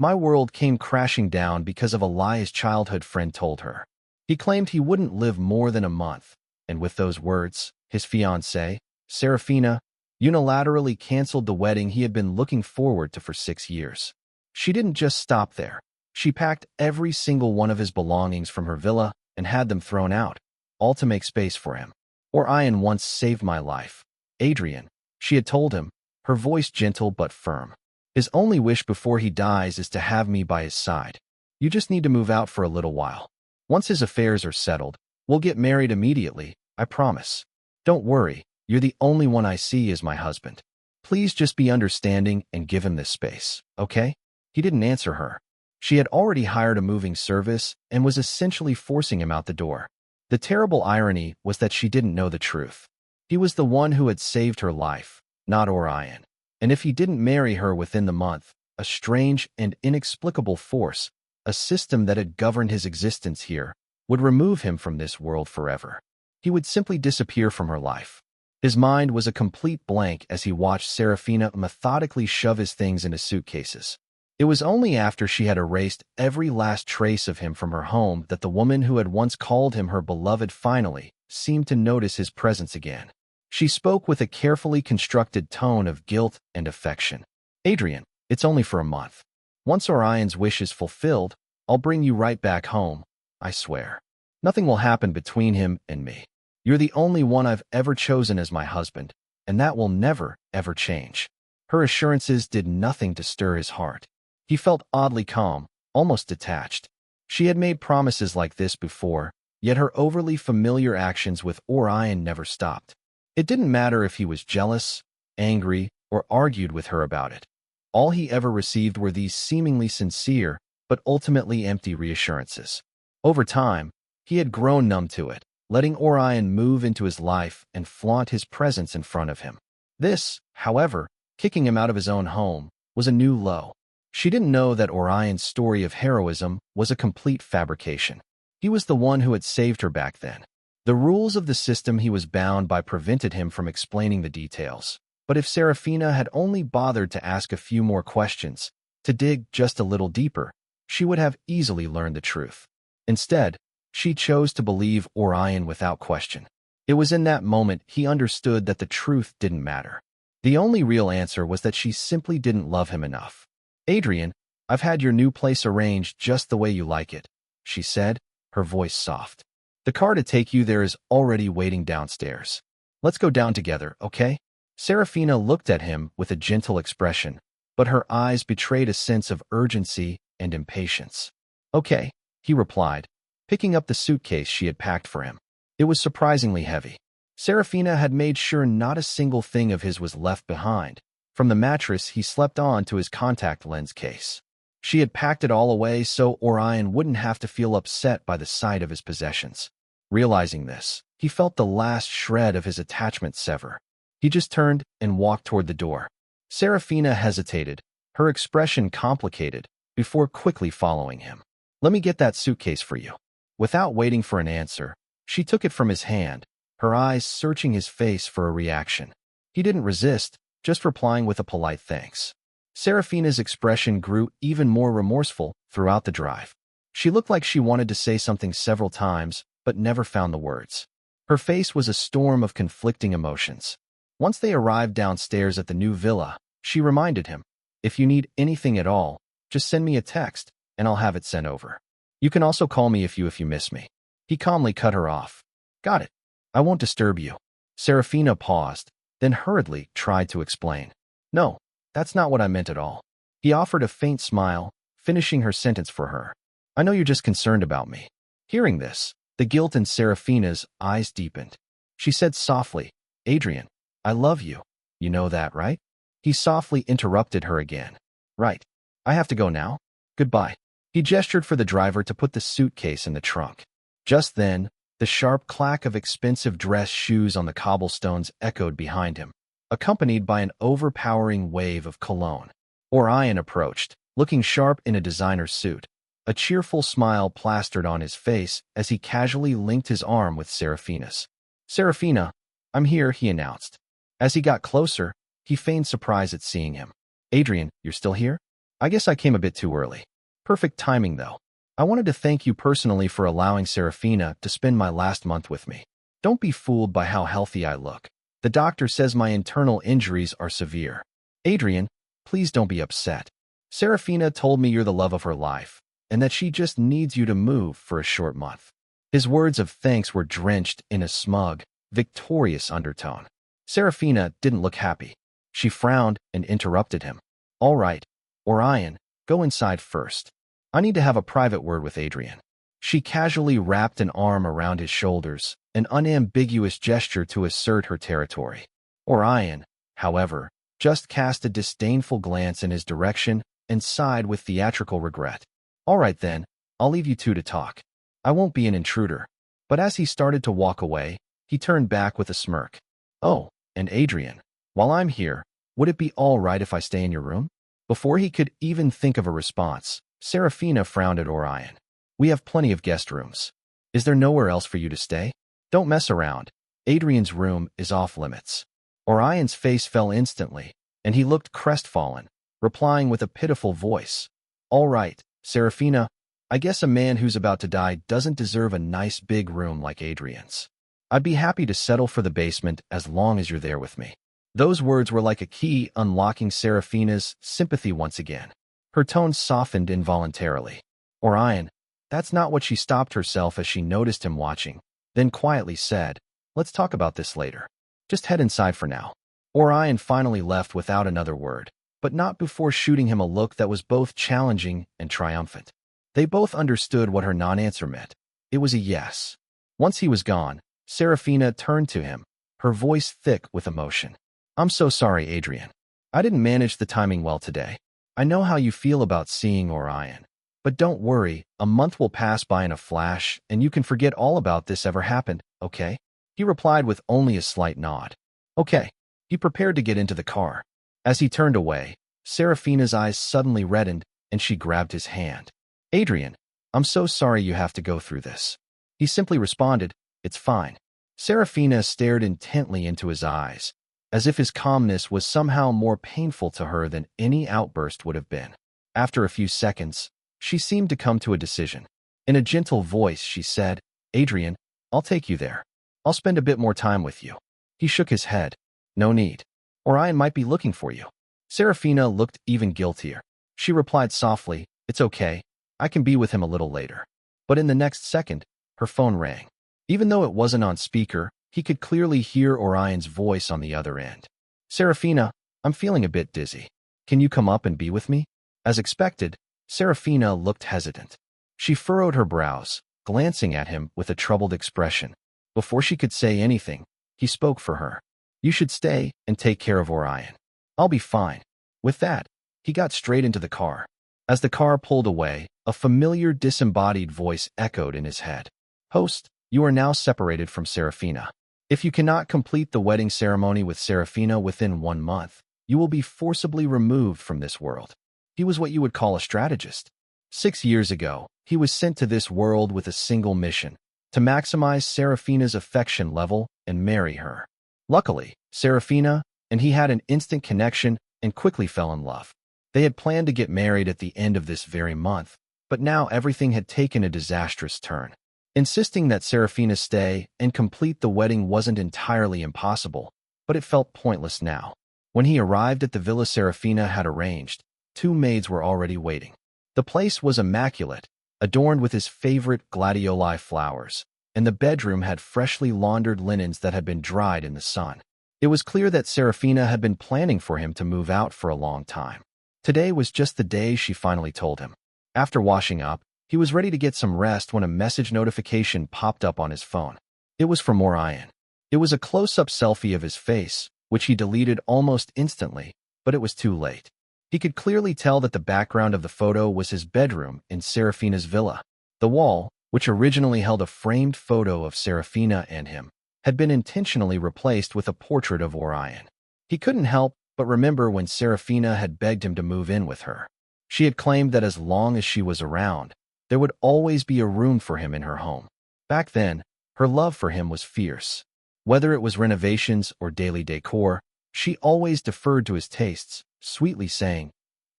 My world came crashing down because of a lie his childhood friend told her. He claimed he wouldn't live more than a month, and with those words, his fiancée, Saraphina, unilaterally canceled the wedding he had been looking forward to for 6 years. She didn't just stop there. She packed every single one of his belongings from her villa and had them thrown out, all to make space for him. Adrien once saved my life. Adrien, she had told him, her voice gentle but firm. His only wish before he dies is to have me by his side. You just need to move out for a little while. Once his affairs are settled, we'll get married immediately, I promise. Don't worry, you're the only one I see as my husband. Please just be understanding and give him this space, okay? He didn't answer her. She had already hired a moving service and was essentially forcing him out the door. The terrible irony was that she didn't know the truth. He was the one who had saved her life, not Adrien. And if he didn't marry her within the month, a strange and inexplicable force, a system that had governed his existence here, would remove him from this world forever. He would simply disappear from her life. His mind was a complete blank as he watched Saraphina methodically shove his things into suitcases. It was only after she had erased every last trace of him from her home that the woman who had once called him her beloved finally seemed to notice his presence again. She spoke with a carefully constructed tone of guilt and affection. Adrien, it's only for a month. Once Adrien's wish is fulfilled, I'll bring you right back home, I swear. Nothing will happen between him and me. You're the only one I've ever chosen as my husband, and that will never, ever change. Her assurances did nothing to stir his heart. He felt oddly calm, almost detached. She had made promises like this before, yet her overly familiar actions with Adrien never stopped. It didn't matter if he was jealous, angry, or argued with her about it. All he ever received were these seemingly sincere, but ultimately empty reassurances. Over time, he had grown numb to it, letting Adrien move into his life and flaunt his presence in front of him. This, however, kicking him out of his own home, was a new low. She didn't know that Adrien's story of heroism was a complete fabrication. He was the one who had saved her back then. The rules of the system he was bound by prevented him from explaining the details. But if Saraphina had only bothered to ask a few more questions, to dig just a little deeper, she would have easily learned the truth. Instead, she chose to believe Adrien without question. It was in that moment he understood that the truth didn't matter. The only real answer was that she simply didn't love him enough. Adrien, I've had your new place arranged just the way you like it, she said, her voice soft. The car to take you there is already waiting downstairs. Let's go down together, okay? Saraphina looked at him with a gentle expression, but her eyes betrayed a sense of urgency and impatience. Okay, he replied, picking up the suitcase she had packed for him. It was surprisingly heavy. Saraphina had made sure not a single thing of his was left behind, from the mattress he slept on to his contact lens case. She had packed it all away so Adrien wouldn't have to feel upset by the sight of his possessions. Realizing this, he felt the last shred of his attachment sever. He just turned and walked toward the door. Saraphina hesitated, her expression complicated, before quickly following him. Let me get that suitcase for you. Without waiting for an answer, she took it from his hand, her eyes searching his face for a reaction. He didn't resist, just replying with a polite thanks. Saraphina's expression grew even more remorseful throughout the drive. She looked like she wanted to say something several times, but never found the words. Her face was a storm of conflicting emotions. Once they arrived downstairs at the new villa, she reminded him, if you need anything at all, just send me a text, and I'll have it sent over. You can also call me if you miss me. He calmly cut her off. Got it. I won't disturb you. Saraphina paused, then hurriedly tried to explain. No, that's not what I meant at all. He offered a faint smile, finishing her sentence for her. I know you're just concerned about me. Hearing this, the guilt in Saraphina's eyes deepened. She said softly, Adrien, I love you. You know that, right? He softly interrupted her again. Right. I have to go now. Goodbye. He gestured for the driver to put the suitcase in the trunk. Just then, the sharp clack of expensive dress shoes on the cobblestones echoed behind him, accompanied by an overpowering wave of cologne. Adrien approached, looking sharp in a designer suit. A cheerful smile plastered on his face as he casually linked his arm with Saraphina's. Saraphina, I'm here, he announced. As he got closer, he feigned surprise at seeing him. Adrien, you're still here? I guess I came a bit too early. Perfect timing, though. I wanted to thank you personally for allowing Saraphina to spend my last month with me. Don't be fooled by how healthy I look. The doctor says my internal injuries are severe. Adrien, please don't be upset. Saraphina told me you're the love of her life, and that she just needs you to move for a short month. His words of thanks were drenched in a smug, victorious undertone. Saraphina didn't look happy. She frowned and interrupted him. All right, Orion, go inside first. I need to have a private word with Adrien. She casually wrapped an arm around his shoulders, an unambiguous gesture to assert her territory. Orion, however, just cast a disdainful glance in his direction and sighed with theatrical regret. All right then, I'll leave you two to talk. I won't be an intruder. But as he started to walk away, he turned back with a smirk. Oh, and Adrien, while I'm here, would it be all right if I stay in your room? Before he could even think of a response, Saraphina frowned at Orion. We have plenty of guest rooms. Is there nowhere else for you to stay? Don't mess around. Adrien's room is off limits. Orion's face fell instantly, and he looked crestfallen, replying with a pitiful voice. All right, Saraphina, I guess a man who's about to die doesn't deserve a nice big room like Adrien's. I'd be happy to settle for the basement as long as you're there with me. Those words were like a key unlocking Saraphina's sympathy once again. Her tone softened involuntarily. Orion, that's not what she stopped herself as she noticed him watching, then quietly said, let's talk about this later. Just head inside for now. Orion finally left without another word, but not before shooting him a look that was both challenging and triumphant. They both understood what her non-answer meant. It was a yes. Once he was gone, Saraphina turned to him, her voice thick with emotion. I'm so sorry, Adrien. I didn't manage the timing well today. I know how you feel about seeing Orion. But don't worry, a month will pass by in a flash, and you can forget all about this ever happened, okay? He replied with only a slight nod. Okay. He prepared to get into the car. As he turned away, Saraphina's eyes suddenly reddened, and she grabbed his hand. Adrien, I'm so sorry you have to go through this. He simply responded, it's fine. Saraphina stared intently into his eyes, as if his calmness was somehow more painful to her than any outburst would have been. After a few seconds, she seemed to come to a decision. In a gentle voice, she said, Adrien, I'll take you there. I'll spend a bit more time with you. He shook his head. No need. Orion might be looking for you. Saraphina looked even guiltier. She replied softly, it's okay. I can be with him a little later. But in the next second, her phone rang. Even though it wasn't on speaker, he could clearly hear Orion's voice on the other end. Saraphina, I'm feeling a bit dizzy. Can you come up and be with me? As expected, Saraphina looked hesitant. She furrowed her brows, glancing at him with a troubled expression. Before she could say anything, he spoke for her. You should stay and take care of Orion. I'll be fine. With that, he got straight into the car. As the car pulled away, a familiar disembodied voice echoed in his head. Host, you are now separated from Saraphina. If you cannot complete the wedding ceremony with Saraphina within 1 month, you will be forcibly removed from this world. He was what you would call a strategist. 6 years ago, he was sent to this world with a single mission, to maximize Saraphina's affection level and marry her. Luckily, Saraphina and he had an instant connection and quickly fell in love. They had planned to get married at the end of this very month, but now everything had taken a disastrous turn. Insisting that Saraphina stay and complete the wedding wasn't entirely impossible, but it felt pointless now. When he arrived at the villa Saraphina had arranged, 2 maids were already waiting. The place was immaculate, adorned with his favorite gladioli flowers, and the bedroom had freshly laundered linens that had been dried in the sun. It was clear that Saraphina had been planning for him to move out for a long time. Today was just the day she finally told him. After washing up, he was ready to get some rest when a message notification popped up on his phone. It was from Orion. It was a close-up selfie of his face, which he deleted almost instantly, but it was too late. He could clearly tell that the background of the photo was his bedroom in Saraphina's villa. The wall, which originally held a framed photo of Saraphina and him, had been intentionally replaced with a portrait of Orion. He couldn't help but remember when Saraphina had begged him to move in with her. She had claimed that as long as she was around, there would always be a room for him in her home. Back then, her love for him was fierce. Whether it was renovations or daily decor, she always deferred to his tastes, sweetly saying,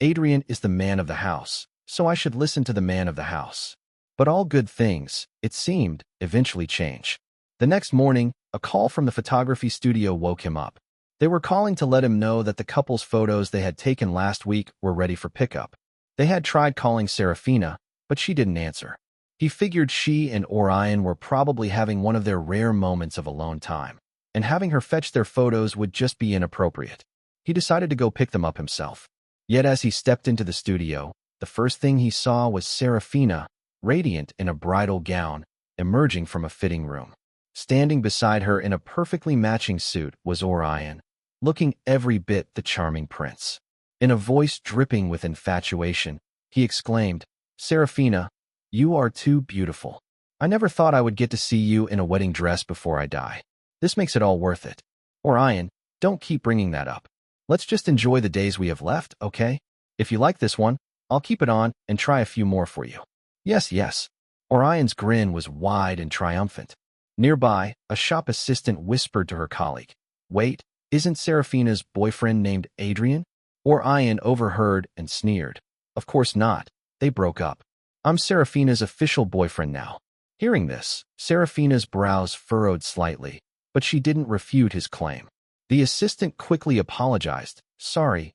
Adrien is the man of the house, so I should listen to the man of the house. But all good things, it seemed, eventually change. The next morning, a call from the photography studio woke him up. They were calling to let him know that the couple's photos they had taken last week were ready for pickup. They had tried calling Saraphina, but she didn't answer. He figured she and Adrien were probably having one of their rare moments of alone time, and having her fetch their photos would just be inappropriate. He decided to go pick them up himself. Yet as he stepped into the studio, the first thing he saw was Saraphina, radiant in a bridal gown, emerging from a fitting room. Standing beside her in a perfectly matching suit was Adrien, looking every bit the charming prince. In a voice dripping with infatuation, he exclaimed, "Saraphina, you are too beautiful. I never thought I would get to see you in a wedding dress before I die. This makes it all worth it. Adrien, don't keep bringing that up. Let's just enjoy the days we have left, okay? If you like this one, I'll keep it on and try a few more for you." "Yes, yes." Adrien's grin was wide and triumphant. Nearby, a shop assistant whispered to her colleague, "Wait, isn't Saraphina's boyfriend named Adrien?" Adrien overheard and sneered. "Of course not. They broke up. I'm Saraphina's official boyfriend now." Hearing this, Saraphina's brows furrowed slightly, but she didn't refute his claim. The assistant quickly apologized. Sorry.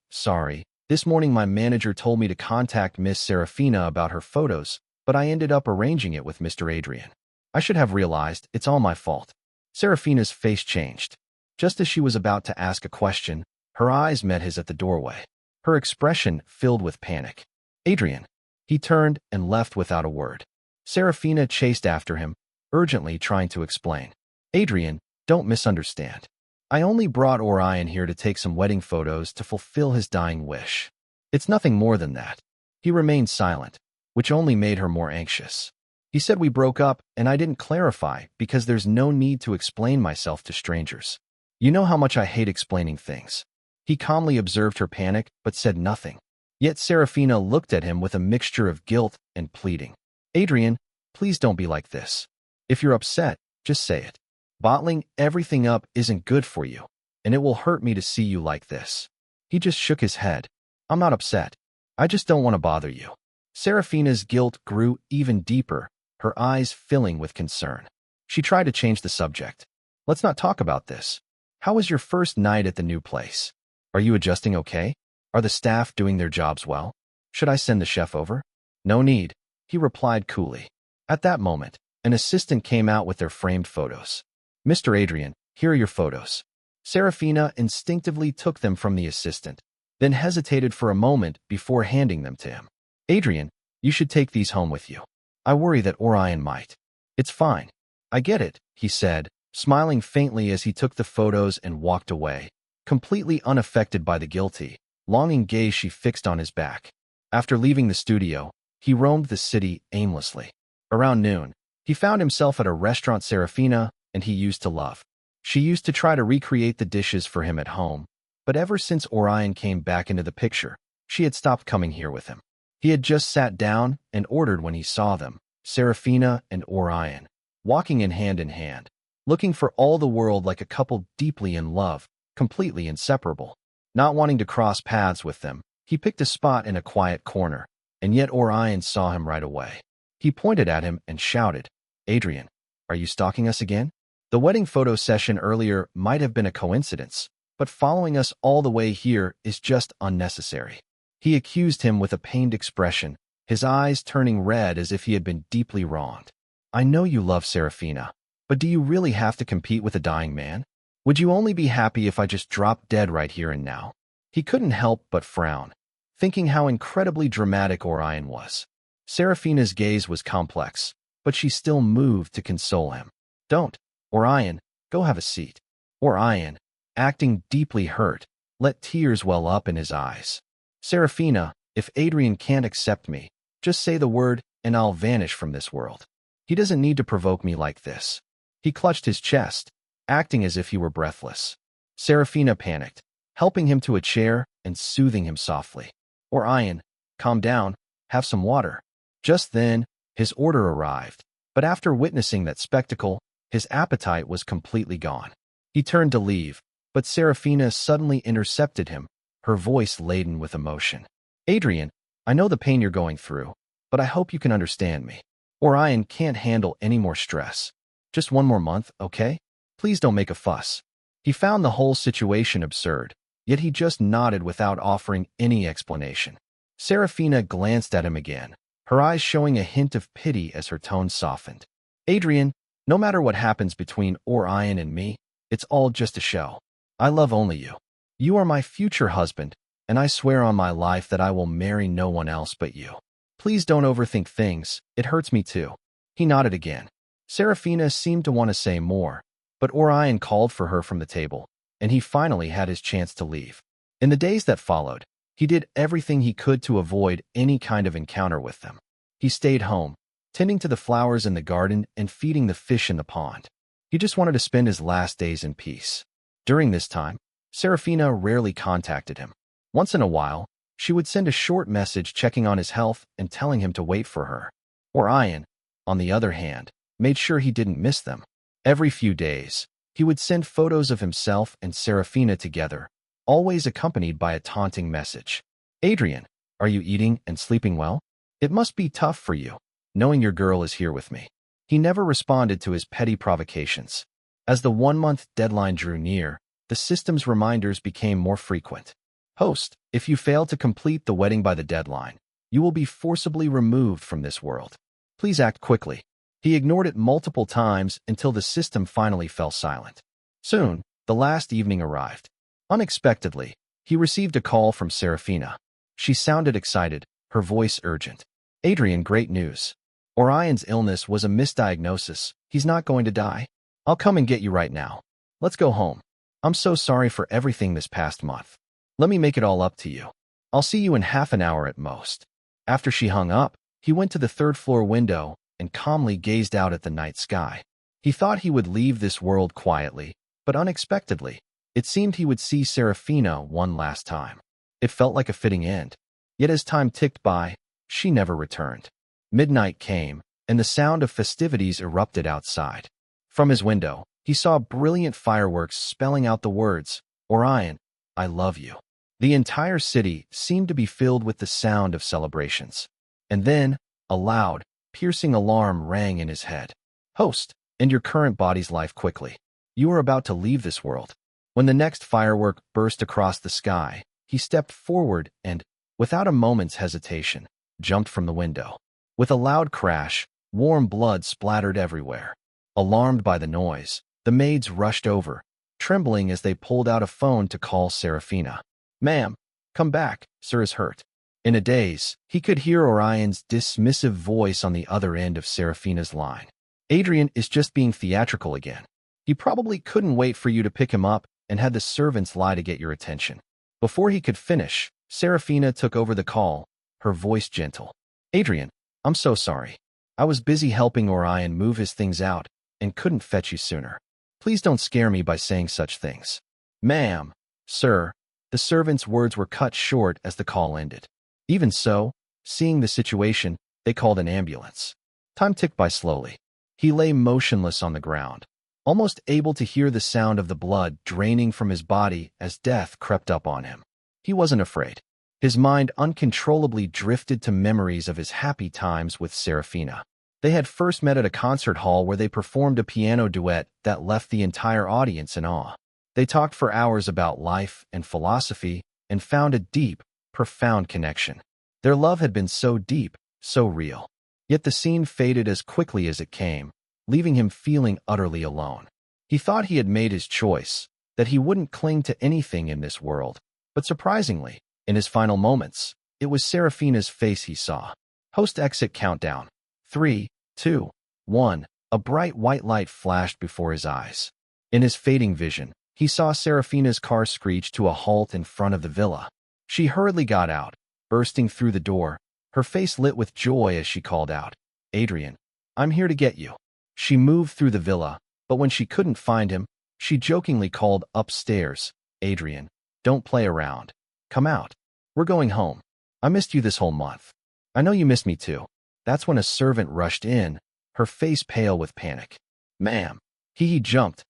This morning my manager told me to contact Miss Saraphina about her photos, but I ended up arranging it with Mr. Adrien. I should have realized it's all my fault." Saraphina's face changed. Just as she was about to ask a question, her eyes met his at the doorway. Her expression filled with panic. "Adrien." He turned and left without a word. Saraphina chased after him, urgently trying to explain. "Adrien, don't misunderstand. I only brought Adrien here to take some wedding photos to fulfill his dying wish. It's nothing more than that." He remained silent, which only made her more anxious. "He said we broke up, and I didn't clarify because there's no need to explain myself to strangers. You know how much I hate explaining things." He calmly observed her panic, but said nothing. Yet Saraphina looked at him with a mixture of guilt and pleading. "Adrien, please don't be like this. If you're upset, just say it. Bottling everything up isn't good for you, and it will hurt me to see you like this." He just shook his head. "I'm not upset. I just don't want to bother you." Saraphina's guilt grew even deeper, her eyes filling with concern. She tried to change the subject. "Let's not talk about this. How was your first night at the new place? Are you adjusting okay? Are the staff doing their jobs well? Should I send the chef over?" "No need," he replied coolly. At that moment, an assistant came out with their framed photos. "Mr. Adrien, here are your photos." Saraphina instinctively took them from the assistant, then hesitated for a moment before handing them to him. "Adrien, you should take these home with you. I worry that Adrien might." "It's fine. I get it," he said, smiling faintly as he took the photos and walked away, completely unaffected by the guilty, longing gaze she fixed on his back. After leaving the studio, he roamed the city aimlessly. Around noon, he found himself at a restaurant Saraphina and he used to love. She used to try to recreate the dishes for him at home, but ever since Adrien came back into the picture, she had stopped coming here with him. He had just sat down and ordered when he saw them, Saraphina and Adrien, walking in hand, looking for all the world like a couple deeply in love, completely inseparable. Not wanting to cross paths with them, he picked a spot in a quiet corner, and yet Adrien saw him right away. He pointed at him and shouted, "Adrien, are you stalking us again?" The wedding photo session earlier might have been a coincidence, but following us all the way here is just unnecessary. He accused him with a pained expression, his eyes turning red as if he had been deeply wronged. "I know you love Saraphina, but do you really have to compete with a dying man? Would you only be happy if I just dropped dead right here and now?" He couldn't help but frown, thinking how incredibly dramatic Adrien was. Saraphina's gaze was complex, but she still moved to console him. "Don't, Adrien, go have a seat." Adrien, acting deeply hurt, let tears well up in his eyes. "Saraphina, if Adrien can't accept me, just say the word and I'll vanish from this world. He doesn't need to provoke me like this." He clutched his chest, acting as if he were breathless. Saraphina panicked, helping him to a chair and soothing him softly. "Adrien, calm down, have some water." Just then, his order arrived, but after witnessing that spectacle, his appetite was completely gone. He turned to leave, but Saraphina suddenly intercepted him, her voice laden with emotion. Adrien, I know the pain you're going through, but I hope you can understand me. Orion can't handle any more stress. Just one more month, okay? Please don't make a fuss. He found the whole situation absurd, yet he just nodded without offering any explanation. Saraphina glanced at him again, her eyes showing a hint of pity as her tone softened. Adrien, no matter what happens between Orion and me, it's all just a show. I love only you. You are my future husband, and I swear on my life that I will marry no one else but you. Please don't overthink things, it hurts me too. He nodded again. Saraphina seemed to want to say more, but Orion called for her from the table, and he finally had his chance to leave. In the days that followed, he did everything he could to avoid any kind of encounter with them. He stayed home, tending to the flowers in the garden and feeding the fish in the pond. He just wanted to spend his last days in peace. During this time, Saraphina rarely contacted him. Once in a while, she would send a short message checking on his health and telling him to wait for her. Orion, on the other hand, made sure he didn't miss them. Every few days, he would send photos of himself and Saraphina together, always accompanied by a taunting message. Adrien, are you eating and sleeping well? It must be tough for you, knowing your girl is here with me. He never responded to his petty provocations. As the one-month deadline drew near, the system's reminders became more frequent. Host, if you fail to complete the wedding by the deadline, you will be forcibly removed from this world. Please act quickly. He ignored it multiple times until the system finally fell silent. Soon, the last evening arrived. Unexpectedly, he received a call from Saraphina. She sounded excited, her voice urgent. Adrien, great news. Orion's illness was a misdiagnosis. He's not going to die. I'll come and get you right now. Let's go home. I'm so sorry for everything this past month. Let me make it all up to you. I'll see you in half an hour at most. After she hung up, he went to the third-floor window and calmly gazed out at the night sky. He thought he would leave this world quietly, but unexpectedly, it seemed he would see Saraphina one last time. It felt like a fitting end. Yet as time ticked by, she never returned. Midnight came, and the sound of festivities erupted outside. From his window, he saw brilliant fireworks spelling out the words, Orion, I love you. The entire city seemed to be filled with the sound of celebrations. And then, a loud, piercing alarm rang in his head. Host, end your current body's life quickly. You are about to leave this world. When the next firework burst across the sky, he stepped forward and, without a moment's hesitation, jumped from the window. With a loud crash, warm blood splattered everywhere. Alarmed by the noise, the maids rushed over, trembling as they pulled out a phone to call Saraphina. Ma'am, come back, sir is hurt. In a daze, he could hear Orion's dismissive voice on the other end of Saraphina's line. Adrien is just being theatrical again. He probably couldn't wait for you to pick him up and had the servants lie to get your attention. Before he could finish, Saraphina took over the call, her voice gentle. Adrien, I'm so sorry. I was busy helping Orion move his things out and couldn't fetch you sooner. Please don't scare me by saying such things. Ma'am, sir, the servant's words were cut short as the call ended. Even so, seeing the situation, they called an ambulance. Time ticked by slowly. He lay motionless on the ground, almost able to hear the sound of the blood draining from his body as death crept up on him. He wasn't afraid. His mind uncontrollably drifted to memories of his happy times with Saraphina. They had first met at a concert hall where they performed a piano duet that left the entire audience in awe. They talked for hours about life and philosophy and found a deep, profound connection. Their love had been so deep, so real. Yet the scene faded as quickly as it came, leaving him feeling utterly alone. He thought he had made his choice, that he wouldn't cling to anything in this world. But surprisingly, in his final moments, it was Saraphina's face he saw. Post-exit countdown. 3, 2, 1. A bright white light flashed before his eyes. In his fading vision, he saw Saraphina's car screech to a halt in front of the villa. She hurriedly got out, bursting through the door, her face lit with joy as she called out, Adrien, I'm here to get you. She moved through the villa, but when she couldn't find him, she jokingly called upstairs, Adrien, don't play around. Come out. We're going home. I missed you this whole month. I know you missed me too. That's when a servant rushed in, her face pale with panic. Ma'am. He jumped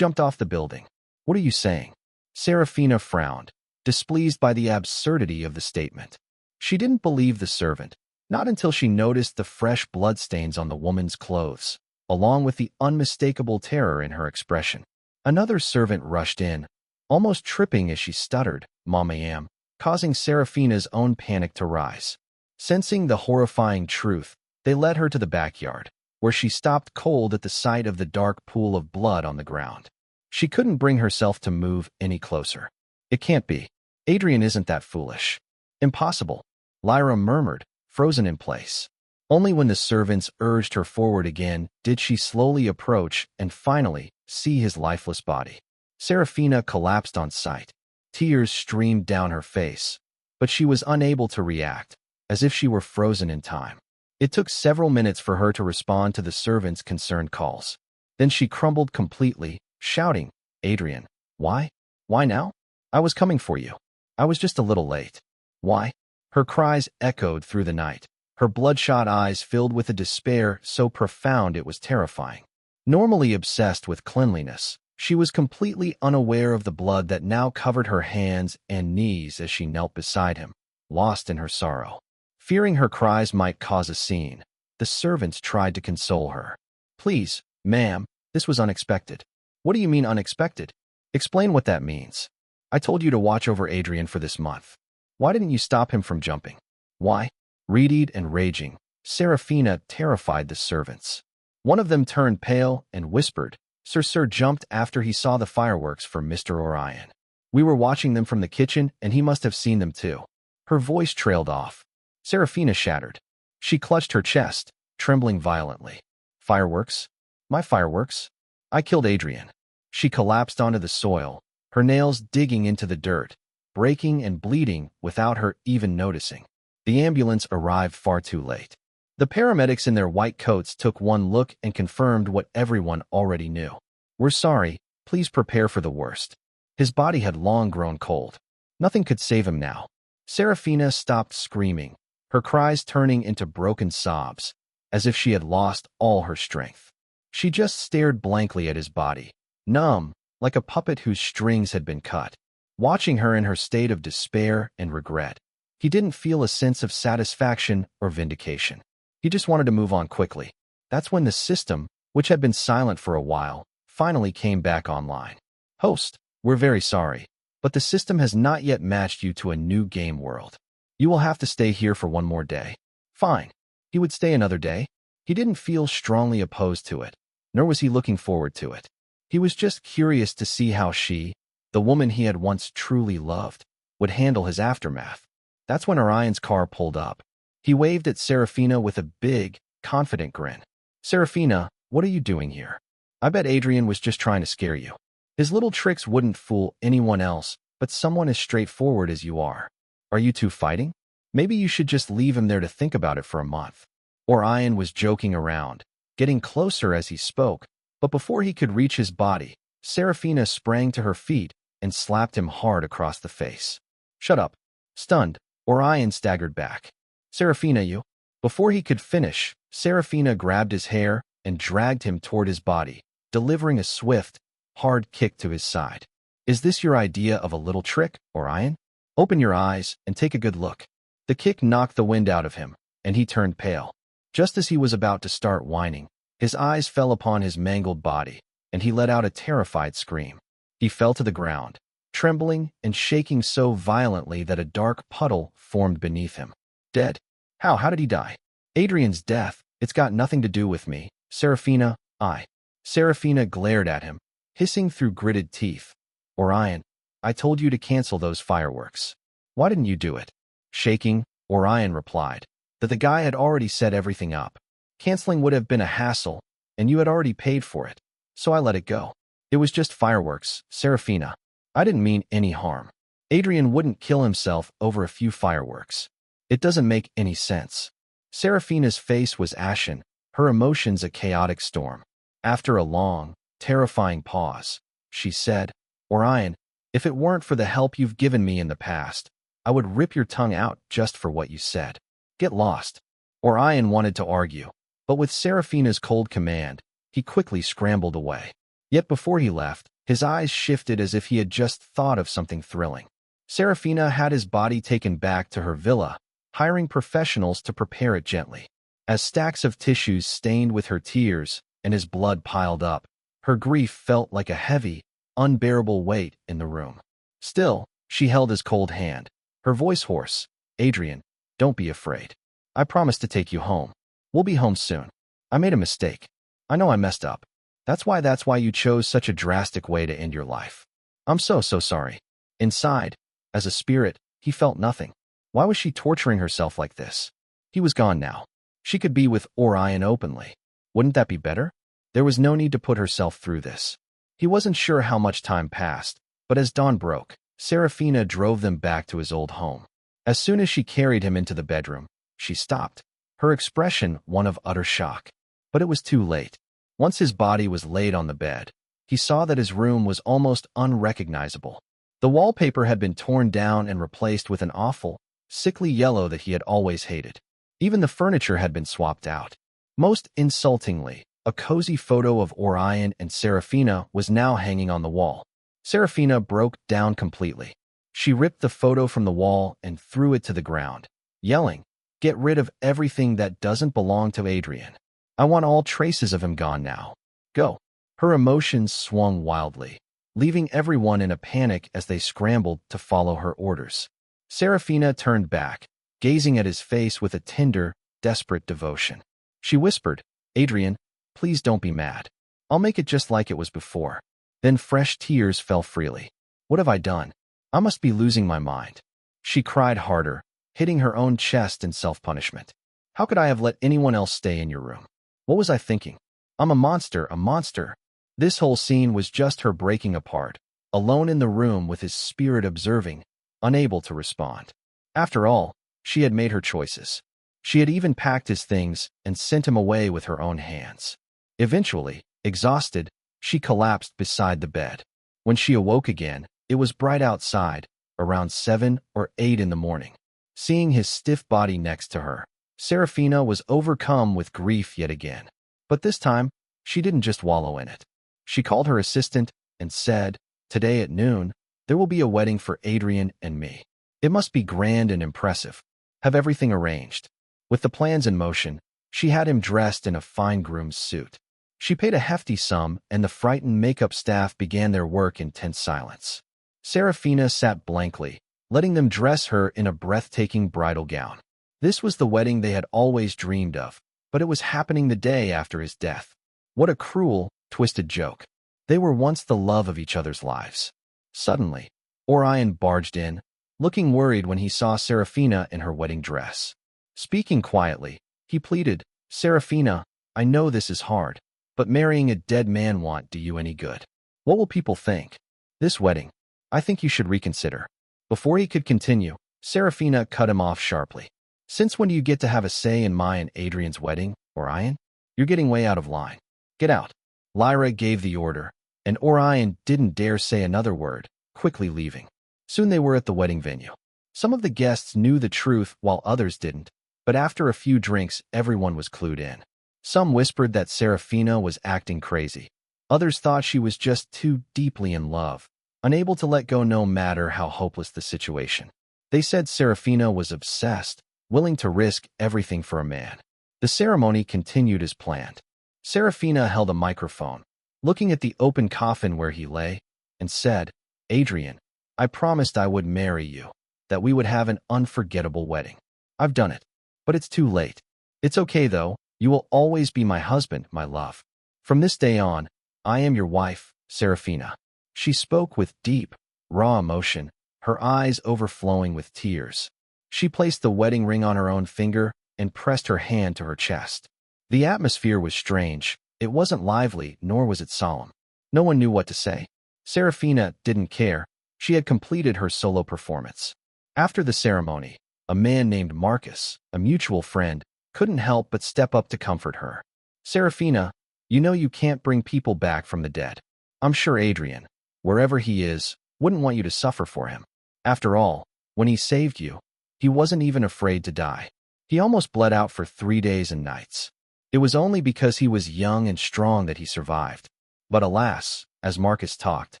off the building. What are you saying? Saraphina frowned, displeased by the absurdity of the statement. She didn't believe the servant, not until she noticed the fresh bloodstains on the woman's clothes, along with the unmistakable terror in her expression. Another servant rushed in, almost tripping as she stuttered, "Mama am," causing Saraphina's own panic to rise. Sensing the horrifying truth, they led her to the backyard, where she stopped cold at the sight of the dark pool of blood on the ground. She couldn't bring herself to move any closer. "It can't be. Adrien isn't that foolish." "Impossible," Lyra murmured, frozen in place. Only when the servants urged her forward again did she slowly approach and finally see his lifeless body. Saraphina collapsed on sight. Tears streamed down her face, but she was unable to react, as if she were frozen in time. It took several minutes for her to respond to the servants' concerned calls. Then she crumbled completely, shouting, "Adrien, why? Why now? I was coming for you. I was just a little late. Why?" Her cries echoed through the night, her bloodshot eyes filled with a despair so profound it was terrifying. Normally obsessed with cleanliness, she was completely unaware of the blood that now covered her hands and knees as she knelt beside him, lost in her sorrow. Fearing her cries might cause a scene, the servants tried to console her. "Please, ma'am, this was unexpected." "What do you mean unexpected? Explain what that means. I told you to watch over Adrien for this month. Why didn't you stop him from jumping? Why?" Reedied and raging, Saraphina terrified the servants. One of them turned pale and whispered, Sir jumped after he saw the fireworks for Mr. Orion. We were watching them from the kitchen and he must have seen them too." Her voice trailed off. Saraphina shattered. She clutched her chest, trembling violently. "Fireworks? My fireworks? I killed Adrien." She collapsed onto the soil, her nails digging into the dirt, breaking and bleeding without her even noticing. The ambulance arrived far too late. The paramedics in their white coats took one look and confirmed what everyone already knew. "We're sorry, please prepare for the worst." His body had long grown cold. Nothing could save him now. Saraphina stopped screaming, her cries turning into broken sobs, as if she had lost all her strength. She just stared blankly at his body, numb, like a puppet whose strings had been cut. Watching her in her state of despair and regret, he didn't feel a sense of satisfaction or vindication. He just wanted to move on quickly. That's when the system, which had been silent for a while, finally came back online. "Host, we're very sorry, but the system has not yet matched you to a new game world. You will have to stay here for one more day." Fine. He would stay another day. He didn't feel strongly opposed to it, nor was he looking forward to it. He was just curious to see how she, the woman he had once truly loved, would handle his aftermath. That's when Orion's car pulled up. He waved at Saraphina with a big, confident grin. "Saraphina, what are you doing here? I bet Adrien was just trying to scare you. His little tricks wouldn't fool anyone else, but someone as straightforward as you are. Are you two fighting? Maybe you should just leave him there to think about it for a month." Orion was joking around, getting closer as he spoke, but before he could reach his body, Saraphina sprang to her feet and slapped him hard across the face. "Shut up." Stunned, Orion staggered back. "Saraphina, you..." Before he could finish, Saraphina grabbed his hair and dragged him toward his body, delivering a swift, hard kick to his side. "Is this your idea of a little trick, Orion? Open your eyes and take a good look." The kick knocked the wind out of him, and he turned pale. Just as he was about to start whining, his eyes fell upon his mangled body, and he let out a terrified scream. He fell to the ground, trembling and shaking so violently that a dark puddle formed beneath him. "Dead? How? How did he die?" "Adrien's death. It's got nothing to do with me. Saraphina, I..." Saraphina glared at him, hissing through gritted teeth. "Orion, I told you to cancel those fireworks. Why didn't you do it?" Shaking, Orion replied that the guy had already set everything up. "Canceling would have been a hassle, and you had already paid for it, so I let it go. It was just fireworks, Saraphina. I didn't mean any harm. Adrien wouldn't kill himself over a few fireworks. It doesn't make any sense." Saraphina's face was ashen, her emotions a chaotic storm. After a long, terrifying pause, she said, "Orion, if it weren't for the help you've given me in the past, I would rip your tongue out just for what you said. Get lost." Orion wanted to argue, but with Saraphina's cold command, he quickly scrambled away. Yet before he left, his eyes shifted as if he had just thought of something thrilling. Saraphina had his body taken back to her villa, hiring professionals to prepare it gently. As stacks of tissues stained with her tears and his blood piled up, her grief felt like a heavy, unbearable weight in the room. Still, she held his cold hand, her voice hoarse. Adrien, don't be afraid. I promise to take you home. We'll be home soon. I made a mistake. I know I messed up. That's why you chose such a drastic way to end your life. I'm so sorry. Inside, as a spirit, he felt nothing. Why was she torturing herself like this? He was gone now. She could be with Adrien openly. Wouldn't that be better? There was no need to put herself through this. He wasn't sure how much time passed, but as dawn broke, Saraphina drove them back to his old home. As soon as she carried him into the bedroom, she stopped, her expression one of utter shock. But it was too late. Once his body was laid on the bed, he saw that his room was almost unrecognizable. The wallpaper had been torn down and replaced with an awful, sickly yellow that he had always hated. Even the furniture had been swapped out. Most insultingly, a cozy photo of Adrien and Saraphina was now hanging on the wall. Saraphina broke down completely. She ripped the photo from the wall and threw it to the ground, yelling, "Get rid of everything that doesn't belong to Adrien. I want all traces of him gone now. Go." Her emotions swung wildly, leaving everyone in a panic as they scrambled to follow her orders. Saraphina turned back, gazing at his face with a tender, desperate devotion. She whispered, "Adrien, please don't be mad. I'll make it just like it was before." Then fresh tears fell freely. "What have I done? I must be losing my mind." She cried harder, hitting her own chest in self-punishment. "How could I have let anyone else stay in your room? What was I thinking? I'm a monster, a monster." This whole scene was just her breaking apart, alone in the room with his spirit observing, unable to respond. After all, she had made her choices. She had even packed his things and sent him away with her own hands. Eventually, exhausted, she collapsed beside the bed. When she awoke again, it was bright outside, around 7 or 8 in the morning. Seeing his stiff body next to her, Saraphina was overcome with grief yet again. But this time, she didn't just wallow in it. She called her assistant and said, "Today at noon, there will be a wedding for Adrien and me. It must be grand and impressive. Have everything arranged." With the plans in motion, she had him dressed in a fine groom's suit. She paid a hefty sum, and the frightened makeup staff began their work in tense silence. Saraphina sat blankly, letting them dress her in a breathtaking bridal gown. This was the wedding they had always dreamed of, but it was happening the day after his death. What a cruel, twisted joke. They were once the love of each other's lives. Suddenly, Adrien barged in, looking worried when he saw Saraphina in her wedding dress. Speaking quietly, he pleaded, "Saraphina, I know this is hard, but marrying a dead man won't do you any good. What will people think? This wedding, I think you should reconsider." Before he could continue, Saraphina cut him off sharply. "Since when do you get to have a say in my and Adrien's wedding, Adrien? You're getting way out of line. Get out." Lyra gave the order, and Adrien didn't dare say another word, quickly leaving. Soon they were at the wedding venue. Some of the guests knew the truth while others didn't, but after a few drinks everyone was clued in. Some whispered that Saraphina was acting crazy. Others thought she was just too deeply in love, unable to let go no matter how hopeless the situation. They said Saraphina was obsessed, willing to risk everything for a man. The ceremony continued as planned. Saraphina held a microphone, looking at the open coffin where he lay, and said, "Adrien, I promised I would marry you, that we would have an unforgettable wedding. I've done it, but it's too late. It's okay though, you will always be my husband, my love. From this day on, I am your wife, Saraphina." She spoke with deep, raw emotion, her eyes overflowing with tears. She placed the wedding ring on her own finger and pressed her hand to her chest. The atmosphere was strange. It wasn't lively, nor was it solemn. No one knew what to say. Saraphina didn't care. She had completed her solo performance. After the ceremony, a man named Marcus, a mutual friend, couldn't help but step up to comfort her. "Saraphina, you know you can't bring people back from the dead. I'm sure Adrien, wherever he is, wouldn't want you to suffer for him. After all, when he saved you, he wasn't even afraid to die. He almost bled out for 3 days and nights. It was only because he was young and strong that he survived." But alas, as Marcus talked,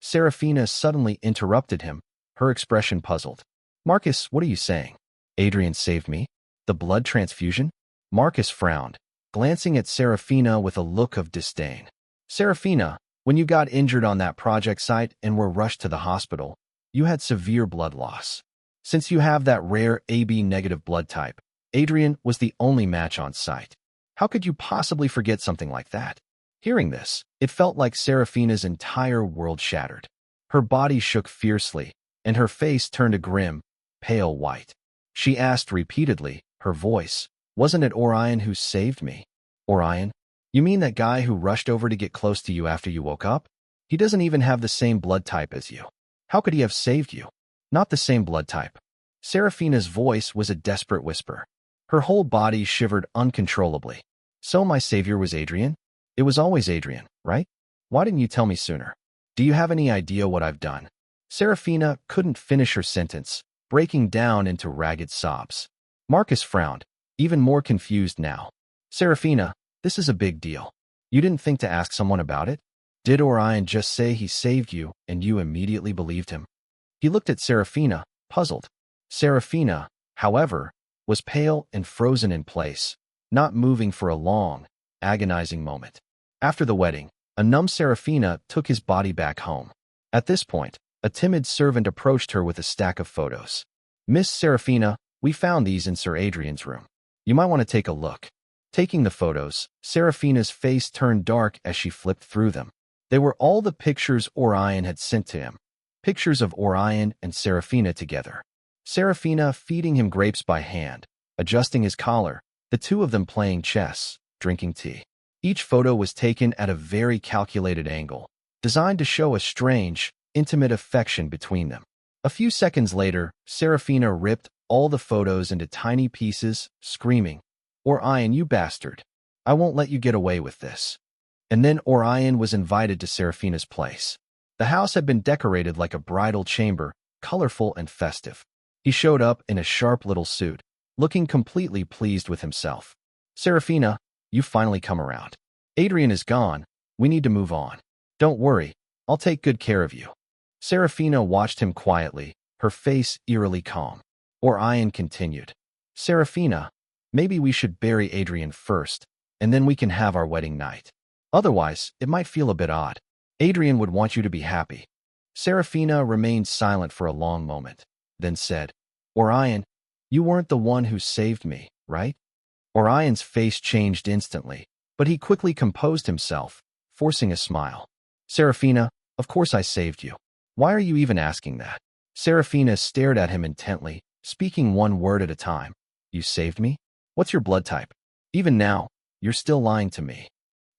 Saraphina suddenly interrupted him, her expression puzzled. "Marcus, what are you saying? Adrien saved me? The blood transfusion? Marcus frowned, glancing at Saraphina with a look of disdain. Saraphina, when you got injured on that project site and were rushed to the hospital, you had severe blood loss. Since you have that rare AB-negative blood type, Adrien was the only match on site. How could you possibly forget something like that? Hearing this, it felt like Saraphina's entire world shattered. Her body shook fiercely, and her face turned a grim, pale white. She asked repeatedly, her voice, "Wasn't it Adrien who saved me?" Adrien? You mean that guy who rushed over to get close to you after you woke up? He doesn't even have the same blood type as you. How could he have saved you? Not the same blood type. Saraphina's voice was a desperate whisper. Her whole body shivered uncontrollably. So my savior was Adrien? It was always Adrien, right? Why didn't you tell me sooner? Do you have any idea what I've done? Saraphina couldn't finish her sentence, breaking down into ragged sobs. Marcus frowned, even more confused now. Saraphina, this is a big deal. You didn't think to ask someone about it? Did Adrien just say he saved you and you immediately believed him? He looked at Saraphina, puzzled. Saraphina, however, was pale and frozen in place, not moving for a long, agonizing moment. After the wedding, a numb Saraphina took his body back home. At this point, a timid servant approached her with a stack of photos. "Miss Saraphina, we found these in Sir Adrien's room. You might want to take a look." Taking the photos, Saraphina's face turned dark as she flipped through them. They were all the pictures Adrien had sent to him. Pictures of Adrien and Saraphina together. Saraphina feeding him grapes by hand, adjusting his collar, the two of them playing chess, drinking tea. Each photo was taken at a very calculated angle, designed to show a strange, intimate affection between them. A few seconds later, Saraphina ripped all the photos into tiny pieces, screaming, "Adrien, you bastard! I won't let you get away with this." And then Adrien was invited to Saraphina's place. The house had been decorated like a bridal chamber, colorful and festive. He showed up in a sharp little suit, looking completely pleased with himself. "Saraphina, you've finally come around. Adrien is gone. We need to move on. Don't worry, I'll take good care of you." Saraphina watched him quietly, her face eerily calm. Adrien continued, "Saraphina, maybe we should bury Adrien first, and then we can have our wedding night. Otherwise, it might feel a bit odd. Adrien would want you to be happy." Saraphina remained silent for a long moment, then said, "Adrien, you weren't the one who saved me, right?" Adrien's face changed instantly, but he quickly composed himself, forcing a smile. "Saraphina, of course I saved you. Why are you even asking that?" Saraphina stared at him intently, speaking one word at a time. "You saved me? What's your blood type? Even now, you're still lying to me."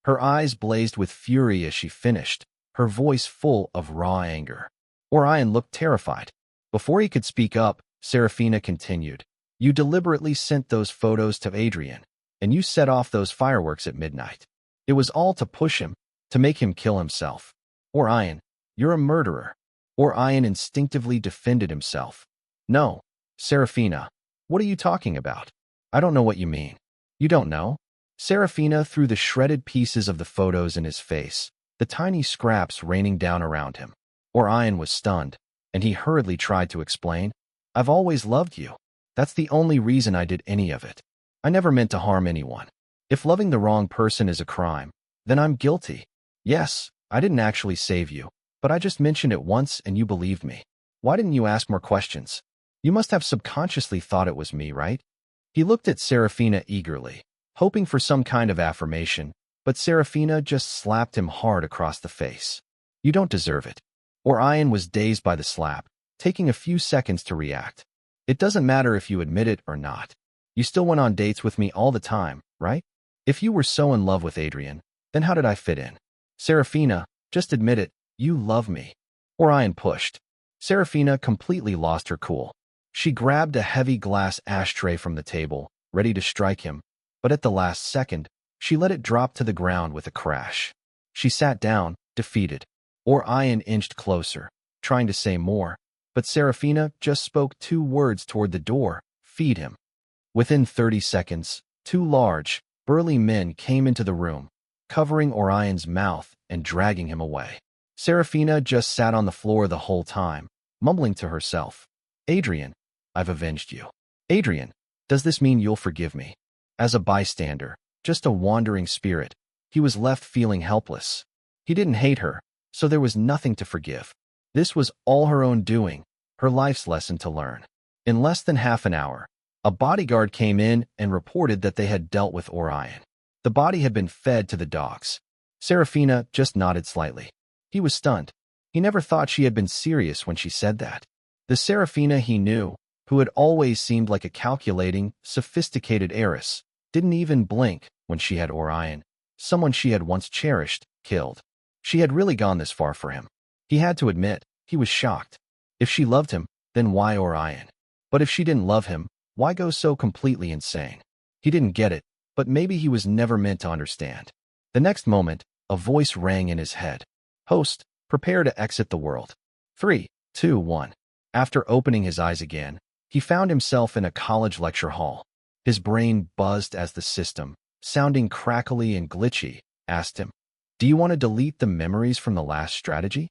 Her eyes blazed with fury as she finished, her voice full of raw anger. Adrien looked terrified. Before he could speak up, Saraphina continued, "You deliberately sent those photos to Adrien, and you set off those fireworks at midnight. It was all to push him, to make him kill himself. Adrien, you're a murderer." Adrien instinctively defended himself. "No, Saraphina, what are you talking about? I don't know what you mean." "You don't know?" Saraphina threw the shredded pieces of the photos in his face, the tiny scraps raining down around him. Adrien was stunned, and he hurriedly tried to explain, "I've always loved you. That's the only reason I did any of it. I never meant to harm anyone. If loving the wrong person is a crime, then I'm guilty. Yes, I didn't actually save you, but I just mentioned it once and you believed me. Why didn't you ask more questions? You must have subconsciously thought it was me, right?" He looked at Saraphina eagerly, hoping for some kind of affirmation, but Saraphina just slapped him hard across the face. "You don't deserve it." Adrien was dazed by the slap, taking a few seconds to react. "It doesn't matter if you admit it or not. You still went on dates with me all the time, right? If you were so in love with Adrien, then how did I fit in? Saraphina, just admit it, you love me." Adrien pushed. Saraphina completely lost her cool. She grabbed a heavy glass ashtray from the table, ready to strike him, but at the last second, she let it drop to the ground with a crash. She sat down, defeated. Adrien inched closer, trying to say more, but Saraphina just spoke 2 words toward the door, "Feed him." Within 30 seconds, 2 large, burly men came into the room, covering Adrien's mouth and dragging him away. Saraphina just sat on the floor the whole time, mumbling to herself, "Adrien, I've avenged you. Adrien, does this mean you'll forgive me? As a bystander, just a wandering spirit, he was left feeling helpless. He didn't hate her, so there was nothing to forgive. This was all her own doing, her life's lesson to learn. In less than half an hour, a bodyguard came in and reported that they had dealt with Adrien. The body had been fed to the dogs. Saraphina just nodded slightly. He was stunned. He never thought she had been serious when she said that. The Saraphina he knew, who had always seemed like a calculating, sophisticated heiress, didn't even blink when she had Adrien, someone she had once cherished, killed. She had really gone this far for him. He had to admit, he was shocked. If she loved him, then why Adrien? But if she didn't love him, why go so completely insane? He didn't get it, but maybe he was never meant to understand. The next moment, a voice rang in his head. Host, prepare to exit the world. 3, 2, 1. After opening his eyes again, he found himself in a college lecture hall. His brain buzzed as the system, sounding crackly and glitchy, asked him, "Do you want to delete the memories from the last strategy?"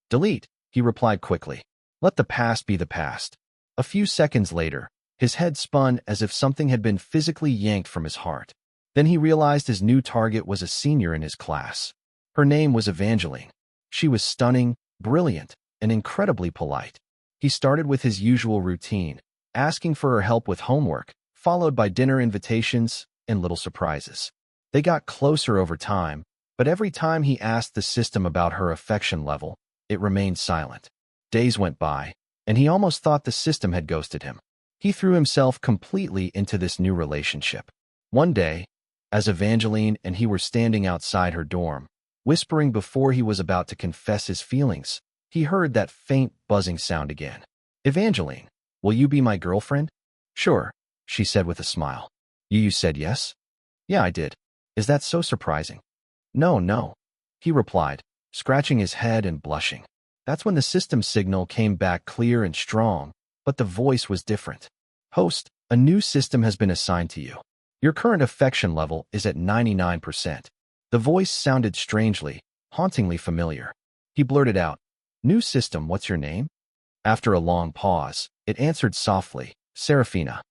"Delete," he replied quickly. "Let the past be the past." A few seconds later, his head spun as if something had been physically yanked from his heart. Then he realized his new target was a senior in his class. Her name was Evangeline. She was stunning, brilliant, and incredibly polite. He started with his usual routine, asking for her help with homework, followed by dinner invitations and little surprises. They got closer over time, but every time he asked the system about her affection level, it remained silent. Days went by, and he almost thought the system had ghosted him. He threw himself completely into this new relationship. One day, as Evangeline and he were standing outside her dorm, whispering before he was about to confess his feelings, he heard that faint buzzing sound again. "Evangeline, will you be my girlfriend?" "Sure," she said with a smile. You said yes?" "Yeah, I did. Is that so surprising?" No, he replied, scratching his head and blushing. That's when the system signal came back clear and strong, but the voice was different. "Host, a new system has been assigned to you. Your current affection level is at 99%. The voice sounded strangely, hauntingly familiar. He blurted out, "New system, what's your name?" After a long pause, it answered softly, "Saraphina."